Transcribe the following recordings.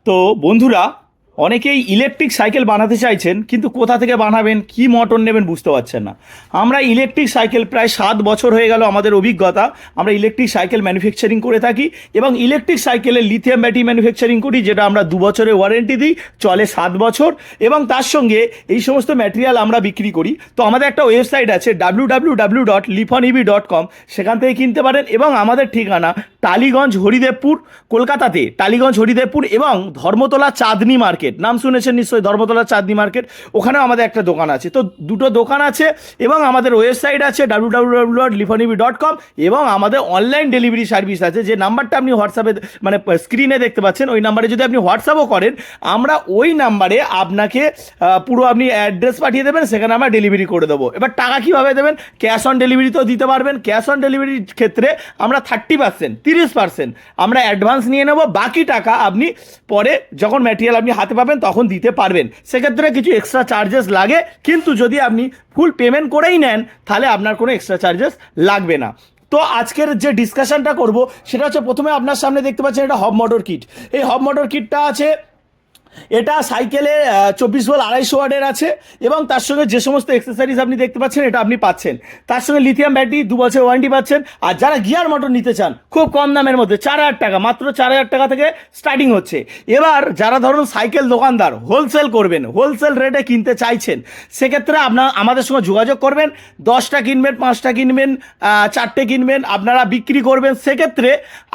তো বন্ধুরা, অনেকেই ইলেকট্রিক সাইকেল বানাতে চাইছেন, কিন্তু কোথা থেকে বানাবেন, কি মোটর নেবেন বুঝতে পারছেন না। আমরা ইলেকট্রিক সাইকেল প্রায় 7 বছর হয়ে গেল আমাদের অভিজ্ঞতা। আমরা ইলেকট্রিক সাইকেল ম্যানুফ্যাকচারিং করে থাকি এবং ইলেকট্রিক সাইকেলের লিথিয়াম ব্যাটারি ম্যানুফ্যাকচারিং করি, যেটা আমরা 2 বছরের ওয়ারেন্টি দিই, চলে 7 বছর, এবং তার সঙ্গে এই সমস্ত ম্যাটেরিয়াল আমরা বিক্রি করি। তো আমাদের একটা ওয়েবসাইট আছে www.liponeb.com, সেখান থেকে কিনতে পারেন। এবং আমাদের ঠিকানা টালিগঞ্জ, হরিদেবপুর, কলকাতাতে টালিগঞ্জ, হরিদেবপুর এবং ধর্মতলা চাঁদনি মার্কেট, নাম শুনেছেন নিশ্চয়ই, ধর্মতলা চাঁদনি মার্কেট, ওখানেও আমাদের একটা দোকান আছে। তো দুটো দোকান আছে এবং আমাদের ওয়েবসাইট আছে www.liponeb.com, এবং আমাদের অনলাইন ডেলিভারি সার্ভিস আছে। যে নাম্বারটা আপনি হোয়াটসঅ্যাপে মানে স্ক্রিনে দেখতে পাচ্ছেন, ওই নাম্বারে যদি আপনি হোয়াটসঅ্যাপও করেন, আমরা ওই নাম্বারে আপনাকে পুরো আপনি অ্যাড্রেস পাঠিয়ে দেবেন, সেখানে আমরা ডেলিভারি করে দেবো। এবার টাকা কীভাবে দেবেন? ক্যাশ অন ডেলিভারিতেও দিতে পারবেন। ক্যাশ অন ডেলিভারির ক্ষেত্রে আমরা 30%, 30% আমরা অ্যাডভান্স নিয়ে নেব, বাকি টাকা আপনি পরে যখন ম্যাটেরিয়াল আপনি হাতে পাবেন তখন দিতে পারবেন। সেক্ষেত্রে কিছু এক্সট্রা চার্জেস লাগে, কিন্তু যদি আপনি ফুল পেমেন্ট করেই নেন তাহলে আপনার কোনো এক্সট্রা চার্জেস লাগবে না। তো আজকের যে ডিসকাশনটা করব সেটা হচ্ছে, প্রথমে আপনার সামনে দেখতে পাচ্ছেন এটা হব মোটর কিট। এই হব মোটর কিটটা আছে, এটা সাইকেলে 24 ভোল্ট 250 ওয়াটের আছে, এবং তার সঙ্গে যে সমস্ত অ্যাক্সেসরিজ আপনি দেখতে পাচ্ছেন এটা আপনি পাচ্ছেন। তার সঙ্গে লিথিয়াম ব্যাটারি 2 বছর ওয়ারেন্টি পাচ্ছেন। আর যারা গিয়ার মোটর নিতে চান খুব কম দামের মধ্যে, 4000 টাকা, মাত্র 4000 টাকা থেকে স্টার্টিং হচ্ছে। এবার যারা ধরুন সাইকেল দোকানদার, হোলসেল করবেন, হোলসেল রেটে কিনতে চাইছেন, সেক্ষেত্রে আপনার আমাদের সঙ্গে যোগাযোগ করবেন। 10টা কিনবেন, 5টা কিনবেন, 4টে কিনবেন, আপনারা বিক্রি করবেন, সেক্ষেত্রে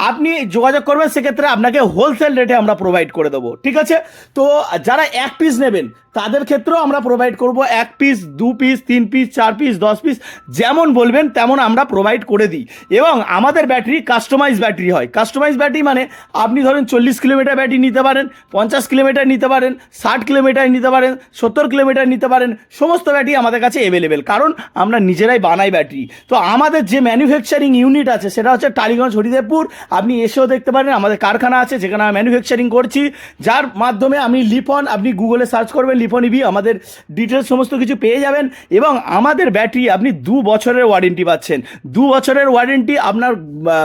আপনি যোগাযোগ করবেন, সেক্ষেত্রে আপনাকে হোলসেল রেটে আমরা প্রোভাইড করে দেবো, ঠিক আছে? তো যারা 1 পিস নেবেন তাদের ক্ষেত্রেও আমরা প্রোভাইড করব, 1 piece, 2 piece, 3 piece, 4 piece, 10 piece, যেমন বলবেন তেমন আমরা প্রোভাইড করে দিই। এবং আমাদের ব্যাটারি কাস্টমাইজ ব্যাটারি হয়। কাস্টমাইজ ব্যাটারি মানে আপনি ধরেন 40 কিলোমিটার ব্যাটারি নিতে পারেন, 50 কিলোমিটার নিতে পারেন, 60 কিলোমিটার নিতে পারেন, 70 কিলোমিটার নিতে পারেন, সমস্ত ব্যাটারি আমাদের কাছে অ্যাভেলেবেল, কারণ আমরা নিজেরাই বানাই ব্যাটারি। তো আমাদের যে ম্যানুফ্যাকচারিং ইউনিট আছে সেটা হচ্ছে টালিগঞ্জ, হরিদেবপুর। আপনি এসেও দেখতে পারেন, আমাদের কারখানা আছে যেখানে আমরা ম্যানুফ্যাকচারিং করছি, যার মাধ্যমে আমি লিপন, আপনি গুগলে সার্চ করবেন লিপন ইভি, আমাদের ডিটেলস সমস্ত কিছু পেয়ে যাবেন। এবং আমাদের ব্যাটারি আপনি 2 বছরের ওয়ারেন্টি পাচ্ছেন। 2 বছরের ওয়ারেন্টি। আপনার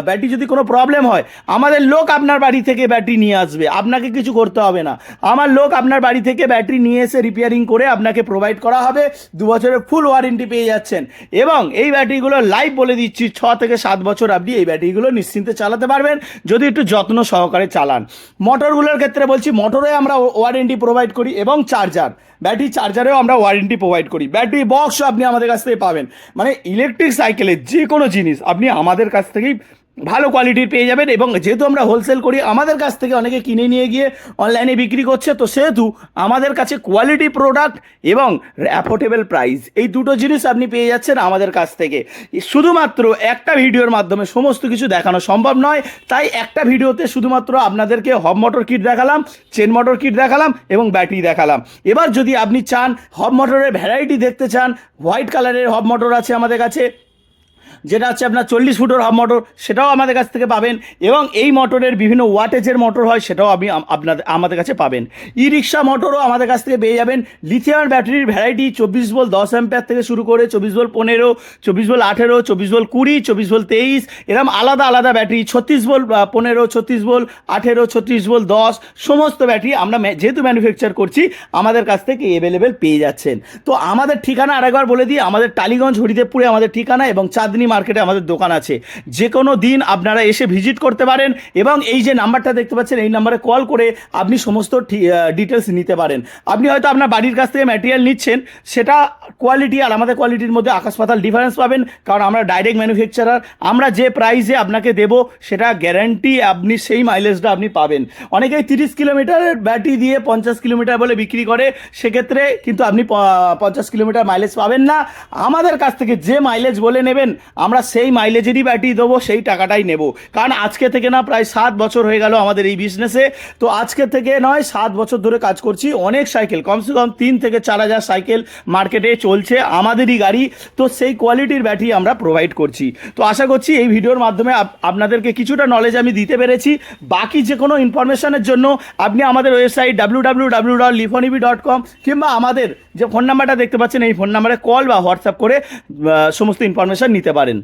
ব্যাটারি যদি কোনো প্রবলেম হয়, আমাদের লোক আপনার বাড়ি থেকে ব্যাটারি নিয়ে আসবে, আপনাকে কিছু করতে হবে না। আমার লোক আপনার বাড়ি থেকে ব্যাটারি নিয়ে এসে রিপেয়ারিং করে আপনাকে প্রোভাইড করা হবে। 2 বছরের ফুল ওয়ারেন্টি পেয়ে যাচ্ছেন। এবং এই ব্যাটারিগুলো লাইভ বলে দিচ্ছি, 6 থেকে 7 বছর আপনি এই ব্যাটারিগুলো নিশ্চিন্তে চালাতে পারবেন, যদি একটু যত্ন সহকারে চালান। মোটরগুলোর ক্ষেত্রে বলছি, মোটরে আমরা ওয়ারেন্টি প্রোভাইড করি, এবং চার্জার, ব্যাটারি চার্জারেও আমরা ওয়ারেন্টি প্রোভাইড করি। ব্যাটারি বক্সও আপনি আমাদের কাছ থেকে পাবেন। মানে ইলেকট্রিক সাইকেলের যে কোনো জিনিস আপনি আমাদের কাছ থেকেই ভালো কোয়ালিটির পেয়ে যাবেন। এবং যেহেতু আমরা হোলসেল করি, আমাদের কাছ থেকে অনেকে কিনে নিয়ে গিয়ে অনলাইনে বিক্রি করছে, তো সেহেতু আমাদের কাছে কোয়ালিটি প্রোডাক্ট এবং অ্যাফোর্ডেবল প্রাইস, এই দুটো জিনিস আপনি পেয়ে যাচ্ছেন আমাদের কাছ থেকে। শুধুমাত্র একটা ভিডিওর মাধ্যমে সমস্ত কিছু দেখানো সম্ভব নয়, তাই একটা ভিডিওতে শুধুমাত্র আপনাদেরকে হব মোটর কিট দেখালাম, চেন মোটর কিট দেখালাম এবং ব্যাটারি দেখালাম। এবার যদি আপনি চান হব মোটরের ভ্যারাইটি দেখতে চান, হোয়াইট কালারের হব মোটর আছে আমাদের কাছে, যেটা হচ্ছে আপনার 40 ফুটের হব মোটর, সেটাও আমাদের কাছ থেকে পাবেন। এবং এই মোটরের বিভিন্ন ওয়াটেজের মোটর হয়, সেটাও আপনি আমাদের কাছে পাবেন। ই রিক্সা মোটরও আমাদের কাছ থেকে পেয়ে যাবেন। লিথিয়াম ব্যাটারির ভ্যারাইটি 24 ভোল্ট 10 অ্যাম্পিয়ার থেকে শুরু করে 24 ভোল্ট 15, 24 ভোল্ট 18, 24 ভোল্ট 20, 24 ভোল্ট 23, এরকম আলাদা আলাদা ব্যাটারি, 36 ভোল্ট 15, 36 ভোল্ট 18, 36 ভোল্ট 10, সমস্ত ব্যাটারি আমরা যেহেতু ম্যানুফ্যাকচার করছি আমাদের কাছ থেকে অ্যাভেলেবেল পেয়ে যাচ্ছেন। তো আমাদের ঠিকানা আরেকবার বলে দিই, আমাদের টালিগঞ্জ, হরিদেবপুরে আমাদের ঠিকানা, এবং চাঁদনি মার্কেটে আমাদের দোকান আছে। যে কোনো দিন আপনারা এসে ভিজিট করতে পারেন, এবং এই যে নাম্বারটা দেখতে পাচ্ছেন এই নাম্বারে কল করে আপনি সমস্ত ডিটেলস নিতে পারেন। আপনি হয়তো আপনার বাড়ির কাছ থেকে ম্যাটেরিয়াল নিচ্ছেন, সেটা কোয়ালিটি আর আমাদের কোয়ালিটির মধ্যে আকাশ পাতাল ডিফারেন্স পাবেন, কারণ আমরা ডাইরেক্ট ম্যানুফ্যাকচারার। আমরা যে প্রাইসে আপনাকে দেব সেটা গ্যারান্টি, আপনি সেই মাইলেজটা আপনি পাবেন। অনেকেই 30 কিলোমিটারের ব্যাটারি দিয়ে 50 কিলোমিটার বলে বিক্রি করে, সেক্ষেত্রে কিন্তু আপনি 50 কিলোমিটার মাইলেজ পাবেন না। আমাদের কাছ থেকে যে মাইলেজ বলে নেবেন, আমরা সেই মাইলেজেরই ব্যাটারি দেবো, সেই টাকাটাই নেব। কারণ আজকে থেকে না, প্রায় 7 বছর হয়ে গেল আমাদের এই বিজনেসে। তো আজকে থেকে নয়, 7 বছর ধরে কাজ করছি। অনেক সাইকেল, কমসে কম 3 থেকে 4000 সাইকেল মার্কেটে চলছে, আমাদেরই গাড়ি। তো সেই কোয়ালিটির ব্যাটারি আমরা প্রোভাইড করছি। তো আশা করছি এই ভিডিওর মাধ্যমে আপনাদেরকে কিছুটা নলেজ আমি দিতে পেরেছি। বাকি যে কোনো ইনফরমেশনের জন্য আপনি আমাদের ওয়েবসাইট www.liponeb.com, কিংবা আমাদের যে ফোন নাম্বারটা দেখতে পাচ্ছেন এই ফোন নাম্বারে কল বা হোয়াটসঅ্যাপ করে সমস্ত ইনফরমেশন নিতে পারেন।